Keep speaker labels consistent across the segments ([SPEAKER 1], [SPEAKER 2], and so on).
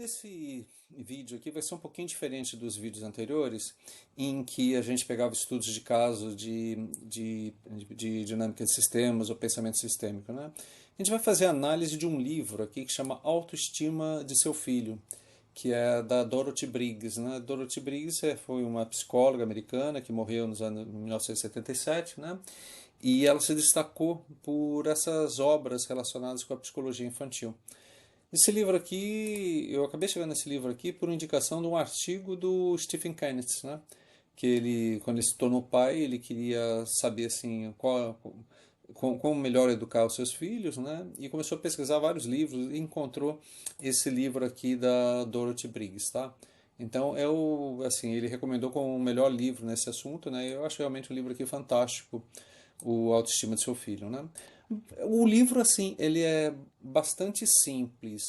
[SPEAKER 1] Esse vídeo aqui vai ser um pouquinho diferente dos vídeos anteriores, em que a gente pegava estudos de casos de dinâmica de sistemas ou pensamento sistêmico, né? A gente vai fazer a análise de um livro aqui que chama Autoestima de Seu Filho, que é da Dorothy Briggs, né? Dorothy Briggs foi uma psicóloga americana que morreu nos anos 1977, né? E ela se destacou por essas obras relacionadas com a psicologia infantil. Esse livro aqui, eu acabei chegando nesse livro aqui por indicação de um artigo do Stephen Kenneth, né? Que ele, quando ele se tornou pai, ele queria saber assim como melhor educar os seus filhos, né? E começou a pesquisar vários livros e encontrou esse livro aqui da Dorothy Briggs, tá? Então assim, ele recomendou como o melhor livro nesse assunto, né? Eu acho realmente um livro aqui fantástico, o Autoestima de Seu Filho, né? O livro, assim, ele é bastante simples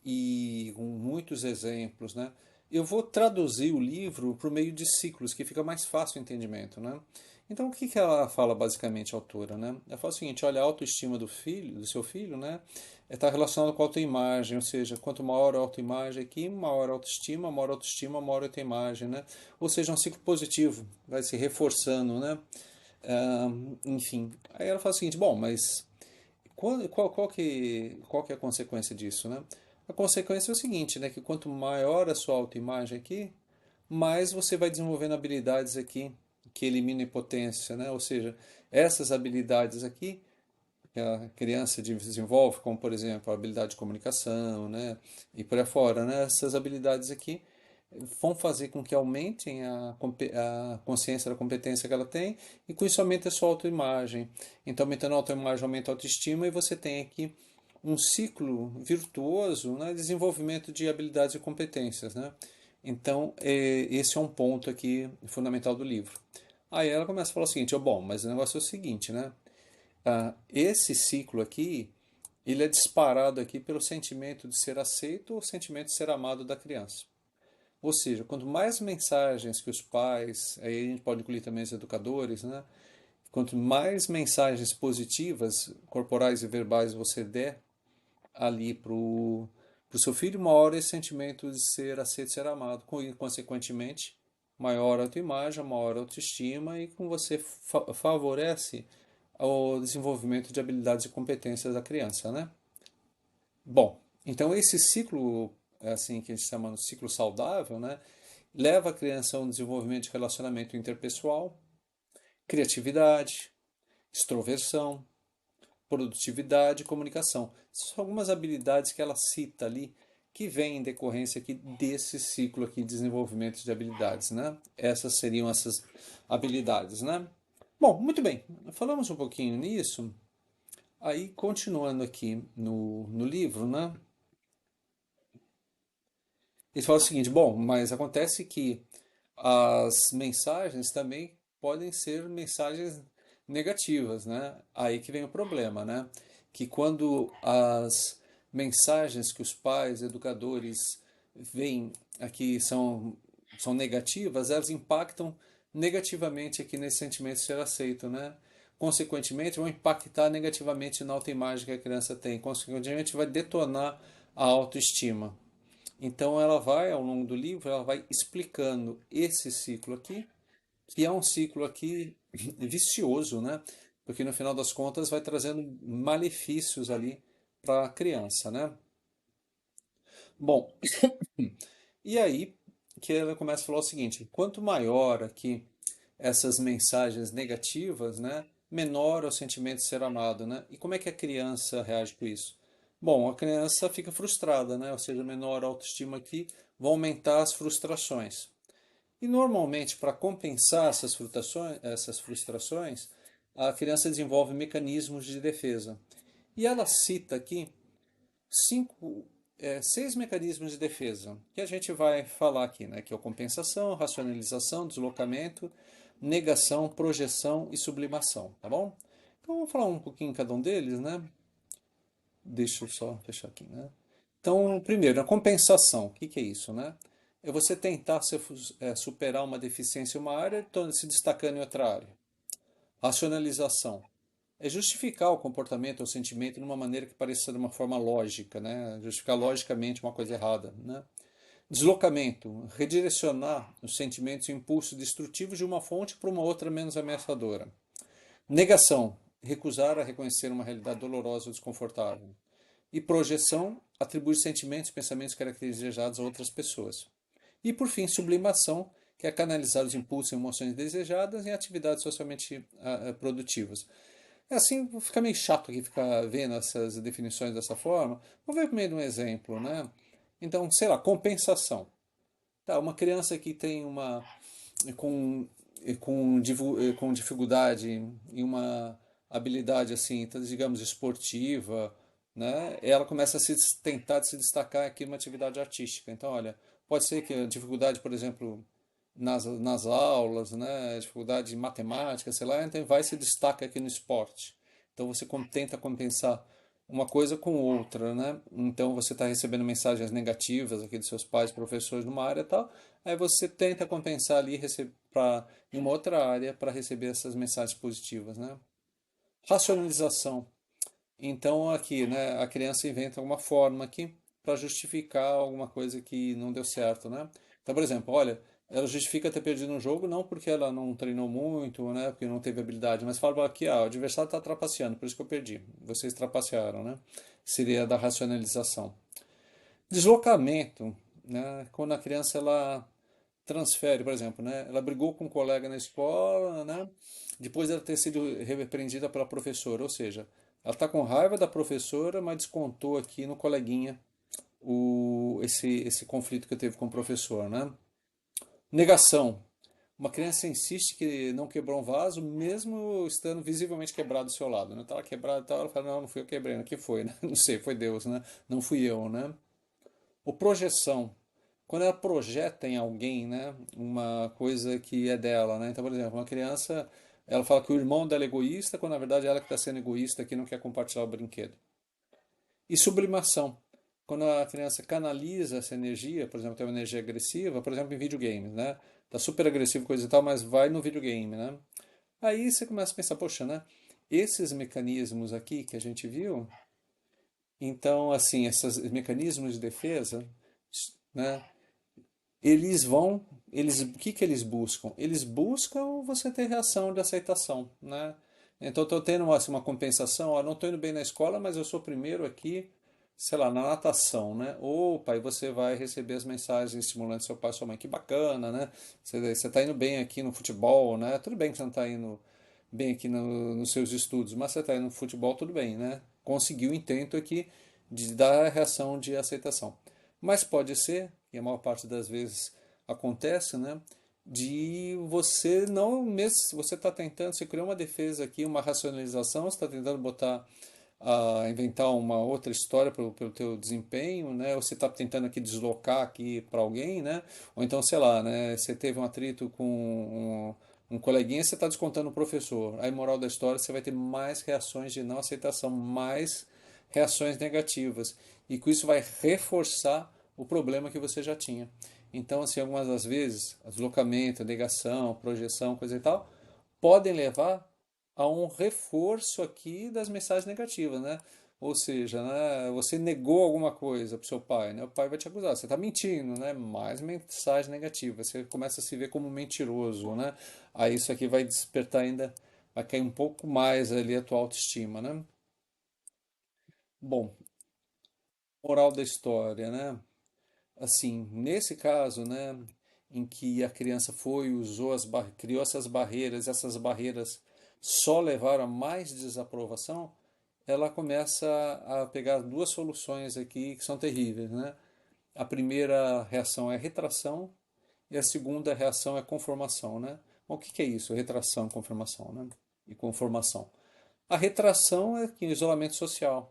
[SPEAKER 1] e com muitos exemplos, né? Eu vou traduzir o livro por meio de ciclos, que fica mais fácil o entendimento, né? Então, o que que ela fala basicamente, a autora, né? Ela fala o seguinte, olha, a autoestima do filho, do seu filho, né? Está relacionado com a autoimagem, ou seja, quanto maior a autoimagem aqui, maior autoestima, maior autoimagem, né? Ou seja, um ciclo positivo, vai se reforçando, né? Enfim, aí ela fala o seguinte, bom, mas qual que é a consequência disso, né? A consequência é o seguinte, né? Que quanto maior a sua autoimagem aqui, mais você vai desenvolvendo habilidades aqui que eliminam impotência, né? Ou seja, essas habilidades aqui que a criança desenvolve, como por exemplo a habilidade de comunicação, né? E por aí fora, né? Essas habilidades aqui vão fazer com que aumentem a consciência da competência que ela tem e com isso aumenta a sua autoimagem. Então, aumentando a autoimagem, aumenta a autoestima e você tem aqui um ciclo virtuoso, né, desenvolvimento de habilidades e competências, né? Então, esse é um ponto aqui fundamental do livro. Aí ela começa a falar o seguinte, bom, mas o negócio é o seguinte, né? Esse ciclo aqui, ele é disparado aqui pelo sentimento de ser aceito ou sentimento de ser amado da criança. Ou seja, quanto mais mensagens que os pais, aí a gente pode incluir também os educadores, né? Quanto mais mensagens positivas, corporais e verbais você der ali pro seu filho, maior esse sentimento de ser aceito, ser amado. Consequentemente, maior autoimagem, maior autoestima e com você favorece o desenvolvimento de habilidades e competências da criança, né? Bom, então esse ciclo, assim que a gente chama de ciclo saudável, né, leva a criança a um desenvolvimento de relacionamento interpessoal, criatividade, extroversão, produtividade e comunicação. São algumas habilidades que ela cita ali que vêm em decorrência aqui desse ciclo aqui de desenvolvimento de habilidades, né? Essas seriam essas habilidades, né? Bom, muito bem. Falamos um pouquinho nisso. Aí, continuando aqui no livro, né? Ele fala o seguinte, bom, mas acontece que as mensagens também podem ser mensagens negativas, né? Aí que vem o problema, né? Que quando as mensagens que os pais, educadores veem aqui são negativas, elas impactam negativamente aqui nesse sentimento de ser aceito, né? Consequentemente, vão impactar negativamente na autoimagem que a criança tem. Consequentemente, vai detonar a autoestima. Então ela vai, ao longo do livro, ela vai explicando esse ciclo aqui, que é um ciclo aqui vicioso, né? Porque no final das contas vai trazendo malefícios ali para a criança, né? Bom, e aí que ela começa a falar o seguinte, quanto maior aqui essas mensagens negativas, né, menor é o sentimento de ser amado, né? E como é que a criança reage com isso? Bom, a criança fica frustrada, né? Ou seja, menor a autoestima aqui, vão aumentar as frustrações. E normalmente, para compensar essas frustrações, a criança desenvolve mecanismos de defesa. E ela cita aqui seis mecanismos de defesa que a gente vai falar aqui, né? Que é a compensação, racionalização, deslocamento, negação, projeção e sublimação, tá bom? Então vamos falar um pouquinho em cada um deles, né? Deixa eu só fechar aqui, né? Então, primeiro, a compensação. O que que é isso, né? É você tentar superar uma deficiência em uma área, se destacando em outra área. Racionalização é justificar o comportamento ou sentimento de uma maneira que pareça de uma forma lógica, né? Justificar logicamente uma coisa errada, né? Deslocamento, redirecionar os sentimentos e impulsos destrutivos de uma fonte para uma outra menos ameaçadora. Negação, recusar a reconhecer uma realidade dolorosa ou desconfortável. E projeção, atribuir sentimentos e pensamentos característicos desejados a outras pessoas. E por fim, sublimação, que é canalizar os impulsos e emoções desejadas em atividades socialmente produtivas. É assim, fica meio chato aqui ficar vendo essas definições dessa forma. Vamos ver por meio de um exemplo, né? Então, sei lá, compensação. Tá, uma criança que tem uma com com dificuldade em uma habilidade assim, então, digamos esportiva, né? Ela começa a tentar se destacar aqui numa atividade artística. Então, olha, pode ser que a dificuldade, por exemplo, nas aulas, né? Dificuldade em matemática, sei lá, então vai se destaca aqui no esporte. Então você tenta compensar uma coisa com outra, né? Então você está recebendo mensagens negativas aqui dos seus pais, professores numa área e tal, aí você tenta compensar ali em uma outra área para receber essas mensagens positivas, né? Racionalização. Então aqui, né, a criança inventa alguma forma aqui para justificar alguma coisa que não deu certo, né? Então, por exemplo, olha, ela justifica ter perdido um jogo não porque ela não treinou muito, né, porque não teve habilidade, mas fala aqui, ah, o adversário está trapaceando, por isso que eu perdi. Vocês trapacearam, né? Seria da racionalização. Deslocamento, né? Quando a criança ela transfere, por exemplo, né? Ela brigou com um colega na escola, né? Depois dela ter sido repreendida pela professora, ou seja, ela está com raiva da professora, mas descontou aqui no coleguinha esse conflito que teve com o professor, né? Negação. Uma criança insiste que não quebrou um vaso, mesmo estando visivelmente quebrado do seu lado, né? Tá lá quebrado e tal, ela fala, não, não fui eu que quebrei, o que foi, né? Não sei, foi Deus, né? Não fui eu, né? O projeção. Quando ela projeta em alguém, né, uma coisa que é dela, né? Então, por exemplo, uma criança, ela fala que o irmão dela é egoísta, quando na verdade ela que está sendo egoísta, que não quer compartilhar o brinquedo. E sublimação. Quando a criança canaliza essa energia, por exemplo, tem uma energia agressiva, por exemplo, em videogames, né? Tá super agressivo, coisa e tal, mas vai no videogame, né? Aí você começa a pensar, poxa, né? Esses mecanismos aqui que a gente viu, então, assim, esses mecanismos de defesa, né? O que que eles buscam? Eles buscam você ter reação de aceitação, né? Então, estou tendo uma compensação, ó, não estou indo bem na escola, mas eu sou primeiro aqui, sei lá, na natação, né? Opa, aí você vai receber as mensagens estimulando seu pai e sua mãe, que bacana, né? Você está indo bem aqui no futebol, né? Tudo bem que você não está indo bem aqui nos seus estudos, mas você está indo no futebol, tudo bem, né? Conseguiu o intento aqui de dar a reação de aceitação. Mas pode ser, e a maior parte das vezes acontece, né? De você não, mesmo se você está tentando, você criou uma defesa aqui, uma racionalização, você está tentando botar, inventar uma outra história pelo teu desempenho, né? Ou você está tentando aqui deslocar aqui para alguém, né? Ou então, sei lá, né? Você teve um atrito com um coleguinha, você está descontando o professor. Aí, moral da história, você vai ter mais reações de não aceitação, mais reações negativas. E com isso vai reforçar o problema que você já tinha. Então, assim, algumas das vezes, deslocamento, negação, projeção, coisa e tal, podem levar a um reforço aqui das mensagens negativas, né? Ou seja, né, você negou alguma coisa para o seu pai, né? O pai vai te acusar, você está mentindo, né? Mais mensagem negativa, você começa a se ver como mentiroso, né? Aí isso aqui vai despertar ainda, vai cair um pouco mais ali a tua autoestima, né? Bom, moral da história, né? Assim, nesse caso, né, em que a criança foi, usou criou essas barreiras só levaram a mais desaprovação, ela começa a pegar duas soluções aqui que são terríveis, né? A primeira reação é retração e a segunda reação é conformação, né? Bom, o que é isso? Retração, conformação, né? E conformação. A retração é aqui, isolamento social.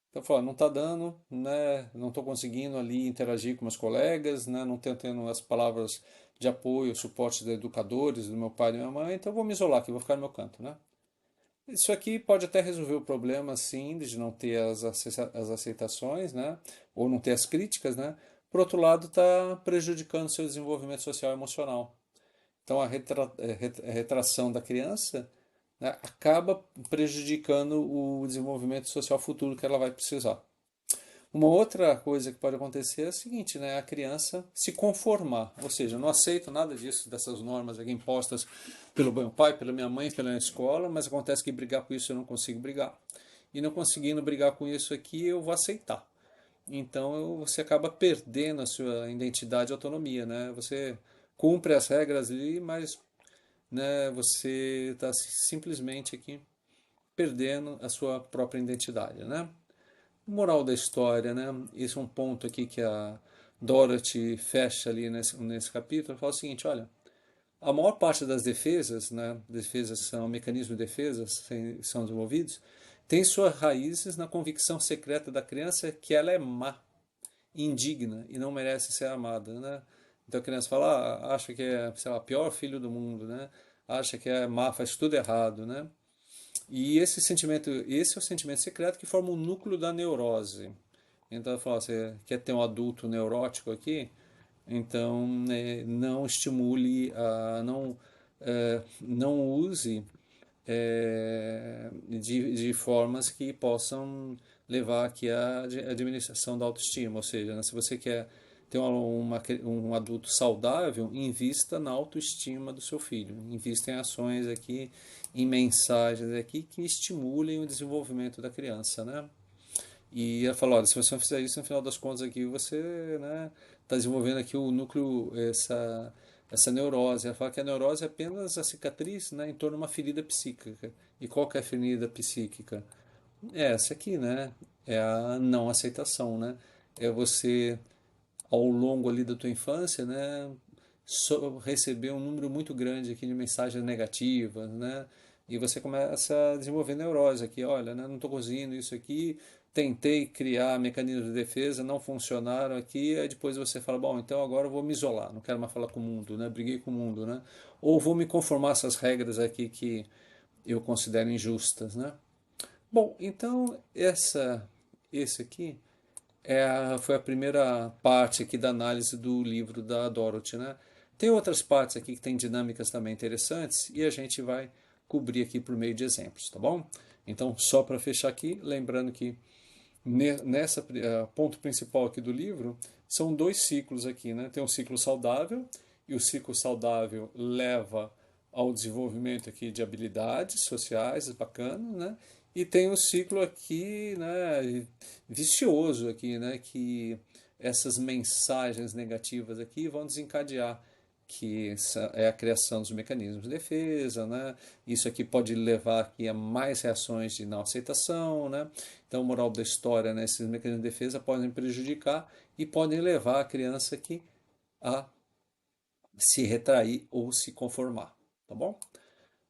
[SPEAKER 1] Então, falou, não está dando, né? Não estou conseguindo ali interagir com meus colegas, né? Não estou tendo as palavras de apoio, suporte dos educadores, do meu pai e da minha mãe, então eu vou me isolar aqui, vou ficar no meu canto, né? Isso aqui pode até resolver o problema, sim, de não ter as aceitações, né? Ou não ter as críticas, né? Por outro lado, está prejudicando seu desenvolvimento social e emocional. Então, a retração da criança né, acaba prejudicando o desenvolvimento social futuro que ela vai precisar. Uma outra coisa que pode acontecer é a seguinte, né? A criança se conformar, ou seja, não aceito nada disso, dessas normas aqui impostas pelo meu pai, pela minha mãe, pela escola, mas acontece que brigar com isso eu não consigo brigar. E não conseguindo brigar com isso aqui, eu vou aceitar. Então você acaba perdendo a sua identidade e autonomia, né? Você cumpre as regras ali, mas né, você está simplesmente aqui perdendo a sua própria identidade, né? Moral da história, né? Esse é um ponto aqui que a Dorothy fecha ali nesse capítulo. Fala o seguinte, olha, a maior parte das defesas, né? Defesas são mecanismos de defesa, são desenvolvidos, tem suas raízes na convicção secreta da criança que ela é má, indigna e não merece ser amada, né? Então a criança fala, acha que é, sei lá, o pior filho do mundo, né? Acha que é má, faz tudo errado, né? E esse é o sentimento secreto que forma o núcleo da neurose. Então, eu falo, você quer ter um adulto neurótico aqui? Então, não estimule, não use de formas que possam levar aqui à administração da autoestima. Ou seja, né, se você quer ter um adulto saudável, invista na autoestima do seu filho. Invista em ações aqui, em mensagens aqui que estimulem o desenvolvimento da criança, né? E ela falou, olha, se você não fizer isso, no final das contas aqui, você, né, está desenvolvendo aqui o núcleo, essa neurose. Ela fala que a neurose é apenas a cicatriz, né, em torno de uma ferida psíquica. E qual que é a ferida psíquica? É essa aqui, né? É a não aceitação, né? É você, ao longo ali da tua infância, né, receber um número muito grande aqui de mensagens negativas, né? E você começa a desenvolver neurose aqui, olha, né, não estou conseguindo isso aqui, tentei criar mecanismos de defesa, não funcionaram aqui, aí depois você fala, bom, então agora eu vou me isolar, não quero mais falar com o mundo, né? Briguei com o mundo, né? Ou vou me conformar a essas regras aqui que eu considero injustas, né? Bom, então esse aqui foi a primeira parte aqui da análise do livro da Dorothy, né? Tem outras partes aqui que tem dinâmicas também interessantes e a gente vai cobrir aqui por meio de exemplos, tá bom? Então, só para fechar aqui, lembrando que nessa ponto principal aqui do livro são dois ciclos aqui, né? Tem um ciclo saudável e o ciclo saudável leva ao desenvolvimento aqui de habilidades sociais bacanas, né? E tem um ciclo aqui, né, vicioso aqui, né, que essas mensagens negativas aqui vão desencadear que é a criação dos mecanismos de defesa, né? Isso aqui pode levar aqui a mais reações de não aceitação, né? Então, moral da história, né? Esses mecanismos de defesa podem prejudicar e podem levar a criança aqui a se retrair ou se conformar, tá bom?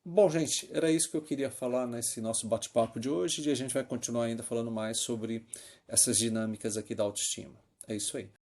[SPEAKER 1] Bom, gente, era isso que eu queria falar nesse nosso bate-papo de hoje e a gente vai continuar ainda falando mais sobre essas dinâmicas aqui da autoestima. É isso aí.